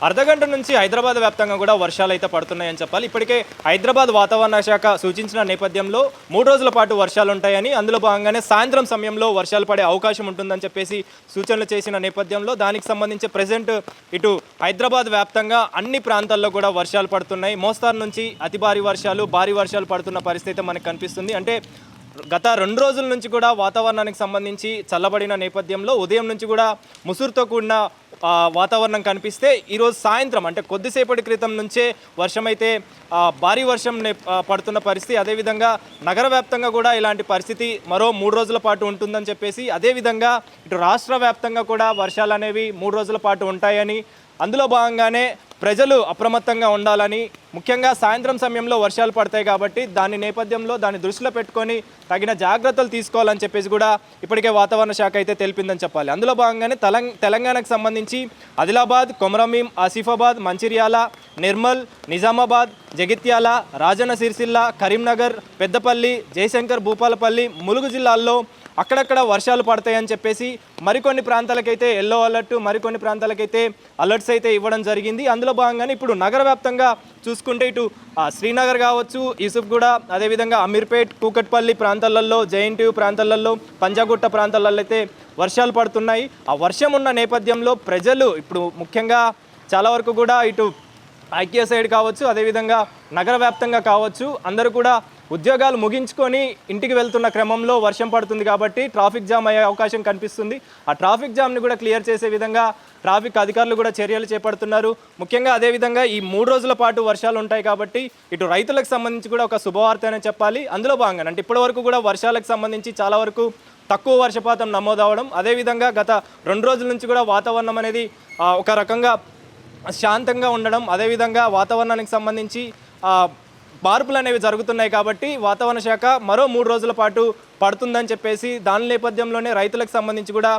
అర్ధగంట నుంచి హైదరాబాద్ వ్యాప్తంగా కూడా వర్షాలు అయితే పడుతున్నాయని చెప్పాలి. ఇప్పటికే హైదరాబాద్ వాతావరణ శాఖ సూచించిన నేపథ్యంలో 3 రోజుల పాటు వర్షాలు ఉంటాయని, అందులో భాగంగానే సాయంత్రం సమయంలో వర్షాలు పడే అవకాశం ఉంటుందని చెప్పేసి సూచనలు చేసిన నేపథ్యంలో దానికి సంబంధించి ప్రజెంట్ ఇటు హైదరాబాద్ వ్యాప్తంగా అన్ని ప్రాంతాల్లో కూడా వర్షాలు పడుతున్నాయి. మోస్తారు నుంచి అతి భారీ వర్షాలు పడుతున్న పరిస్థితి మనకు కనిపిస్తుంది. అంటే గత 2 రోజుల నుంచి కూడా వాతావరణానికి సంబంధించి చల్లబడిన నేపథ్యంలో ఉదయం నుంచి కూడా ముసురుతో కూడిన వాతావరణం కనిపిస్తే ఈరోజు సాయంత్రం అంటే కొద్దిసేపటి క్రితం నుంచే వర్షమైతే భారీ వర్షం పడుతున్న పరిస్థితి. అదేవిధంగా నగర వ్యాప్తంగా కూడా ఇలాంటి పరిస్థితి మరో 3 రోజుల పాటు ఉంటుందని చెప్పేసి, అదేవిధంగా ఇటు రాష్ట్ర వ్యాప్తంగా కూడా వర్షాలు అనేవి 3 రోజుల పాటు ఉంటాయని, అందులో భాగంగానే ప్రజలు అప్రమత్తంగా ఉండాలని, ముఖ్యంగా సాయంత్రం సమయంలో వర్షాలు పడతాయి కాబట్టి దాని నేపథ్యంలో దాన్ని దృష్టిలో పెట్టుకొని తగిన జాగ్రత్తలు తీసుకోవాలని చెప్పేసి కూడా ఇప్పటికే వాతావరణ శాఖ అయితే తెలిపిందని చెప్పాలి. అందులో భాగంగానే తెలంగాణకు సంబంధించి ఆదిలాబాద్, కొమరంభీం, ఆసిఫాబాద్, మంచిర్యాల, నిర్మల్, నిజామాబాద్, జగిత్యాల, రాజన్న సిరిసిల్ల, కరీంనగర్, పెద్దపల్లి, జయశంకర్, భూపాలపల్లి, ములుగు జిల్లాల్లో అక్కడక్కడ వర్షాలు పడతాయని చెప్పేసి మరికొన్ని ప్రాంతాలకైతే ఎల్లో అలర్ట్, మరికొన్ని ప్రాంతాలకైతే అలర్ట్స్ అయితే ఇవ్వడం జరిగింది. అందులో భాగంగానే ఇప్పుడు నగర వ్యాప్తంగా చూసుకుంటే ఇటు శ్రీనగర్ కావచ్చు, యూసుఫ్గూడ, అదేవిధంగా అమీర్పేట్, కూకట్పల్లి ప్రాంతాలలో, జేఎన్టీయూ ప్రాంతాలలో, పంజాగుట్ట ప్రాంతాలలో అయితే వర్షాలు పడుతున్నాయి. ఆ వర్షం ఉన్న నేపథ్యంలో ప్రజలు ఇప్పుడు ముఖ్యంగా చాలా వరకు కూడా ఇటు ఐక్య సైడ్ కావచ్చు, అదేవిధంగా నగర వ్యాప్తంగా కావచ్చు, అందరూ కూడా ఉద్యోగాలు ముగించుకొని ఇంటికి వెళ్తున్న క్రమంలో వర్షం పడుతుంది కాబట్టి ట్రాఫిక్ జామ్ అయ్యే అవకాశం కనిపిస్తుంది. ఆ ట్రాఫిక్ జామ్ని కూడా క్లియర్ చేసే విధంగా ట్రాఫిక్ అధికారులు కూడా చర్యలు చేపడుతున్నారు. ముఖ్యంగా అదేవిధంగా ఈ 3 రోజుల పాటు వర్షాలు ఉంటాయి కాబట్టి ఇటు రైతులకు సంబంధించి కూడా ఒక శుభవార్త అనే చెప్పాలి. అందులో భాగంగా అంటే ఇప్పటివరకు కూడా వర్షాలకు సంబంధించి చాలా వరకు తక్కువ వర్షపాతం నమోదవడం, అదేవిధంగా గత 2 రోజుల నుంచి కూడా వాతావరణం అనేది ఒక రకంగా శాంతంగా ఉండడం, అదేవిధంగా వాతావరణానికి సంబంధించి మార్పులు అనేవి జరుగుతున్నాయి కాబట్టి వాతావరణ శాఖ మరో 3 రోజుల పాటు పడుతుందని చెప్పేసి దాని నేపథ్యంలోనే రైతులకు సంబంధించి కూడా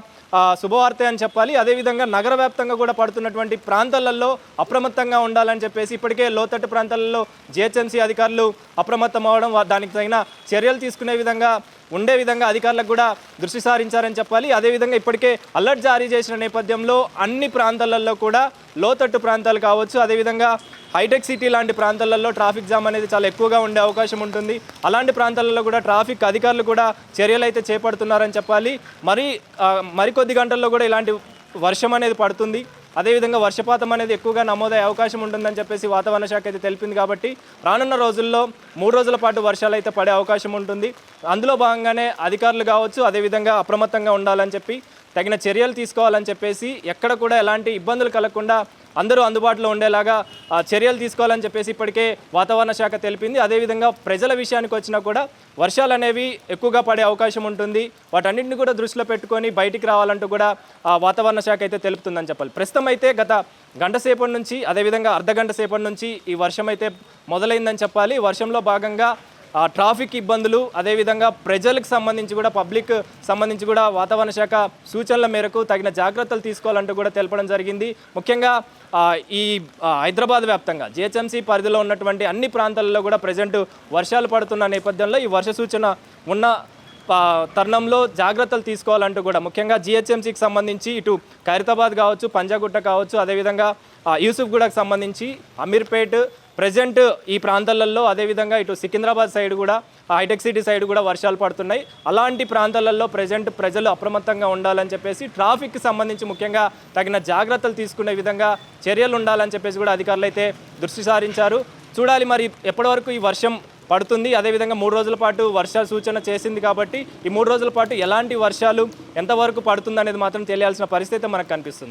శుభవార్త అని చెప్పాలి. అదేవిధంగా నగర వ్యాప్తంగా కూడా పడుతున్నటువంటి ప్రాంతాలలో అప్రమత్తంగా ఉండాలని చెప్పేసి ఇప్పటికే లోతట్టు ప్రాంతాలలో జిహెచ్ఎంసీ అధికారులు అప్రమత్తం అవ్వడం, దానికి తగిన చర్యలు తీసుకునే విధంగా ఉండే విధంగా అధికారులకు కూడా దృష్టి సారించారని చెప్పాలి. అదేవిధంగా ఇప్పటికే అలర్ట్ జారీ చేసిన నేపథ్యంలో అన్ని ప్రాంతాలలో కూడా లోతట్టు ప్రాంతాలు కావచ్చు, అదేవిధంగా హైటెక్ సిటీ లాంటి ప్రాంతాలలో ట్రాఫిక్ జామ్ అనేది చాలా ఎక్కువగా ఉండే అవకాశం ఉంటుంది. అలాంటి ప్రాంతాలలో కూడా ట్రాఫిక్ అధికారులు కూడా చర్యలు అయితే చేపడుతున్నారని చెప్పాలి. మరికొద్ది గంటల్లో కూడా ఇలాంటి వర్షం అనేది పడుతుంది. అదేవిధంగా వర్షపాతం అనేది ఎక్కువగా నమోదయ్యే అవకాశం ఉంటుందని చెప్పేసి వాతావరణ శాఖ అయితే తెలిపింది కాబట్టి రానున్న రోజుల్లో 3 రోజుల పాటు వర్షాలు అయితే పడే అవకాశం ఉంటుంది. అందులో భాగంగానే అధికారులు కావచ్చు, అదేవిధంగా అప్రమత్తంగా ఉండాలని చెప్పి తగిన చర్యలు తీసుకోవాలని చెప్పేసి, ఎక్కడ కూడా ఎలాంటి ఇబ్బందులు కలగకుండా అందరూ అందుబాటులో ఉండేలాగా చర్యలు తీసుకోవాలని చెప్పేసి ఇప్పటికే వాతావరణ శాఖ తెలిపింది. అదేవిధంగా ప్రజల విషయానికి వచ్చినా కూడా వర్షాలు అనేవి ఎక్కువగా పడే అవకాశం ఉంటుంది. వాటన్నింటిని కూడా దృష్టిలో పెట్టుకొని బయటికి రావాలంటూ కూడా వాతావరణ శాఖ అయితే తెలుపుతుందని చెప్పాలి. ప్రస్తుతం అయితే గత గంట సేపటి నుంచి, అదేవిధంగా అర్ధగంట సేపటి నుంచి ఈ వర్షం అయితే మొదలైందని చెప్పాలి. వర్షంలో భాగంగా ట్రాఫిక్ ఇబ్బందులు, అదేవిధంగా ప్రజలకు సంబంధించి కూడా పబ్లిక్ సంబంధించి కూడా వాతావరణ శాఖ సూచనల మేరకు తగిన జాగ్రత్తలు తీసుకోవాలంటూ కూడా తెలపడం జరిగింది. ముఖ్యంగా ఈ హైదరాబాద్ వ్యాప్తంగా జిహెచ్ఎంసీ పరిధిలో ఉన్నటువంటి అన్ని ప్రాంతాలలో కూడా ప్రజెంట్ వర్షాలు పడుతున్న నేపథ్యంలో ఈ వర్ష సూచన ఉన్న తరుణంలో జాగ్రత్తలు తీసుకోవాలంటూ కూడా ముఖ్యంగా జిహెచ్ఎంసీకి సంబంధించి ఇటు ఖైరతాబాద్ కావచ్చు, పంజాగుట్ట కావచ్చు, అదేవిధంగా యూసుఫ్గూడకు సంబంధించి అమీర్పేట్ ప్రజెంట్ ఈ ప్రాంతాలలో, అదేవిధంగా ఇటు సికింద్రాబాద్ సైడ్ కూడా హైటెక్ సిటీ సైడ్ కూడా వర్షాలు పడుతున్నాయి. అలాంటి ప్రాంతాలలో ప్రజెంట్ ప్రజలు అప్రమత్తంగా ఉండాలని చెప్పేసి, ట్రాఫిక్కి సంబంధించి ముఖ్యంగా తగిన జాగ్రత్తలు తీసుకునే విధంగా చర్యలు ఉండాలని చెప్పేసి కూడా అధికారులు అయితే దృష్టి సారించారు. చూడాలి మరి ఎప్పటి వరకు ఈ వర్షం పడుతుంది. అదేవిధంగా 3 రోజుల పాటు వర్షాల సూచన చేసింది కాబట్టి ఈ 3 రోజుల పాటు ఎలాంటి వర్షాలు ఎంతవరకు పడుతుంది అనేది మాత్రం తెలియాల్సిన పరిస్థితి మనకు కనిపిస్తుంది.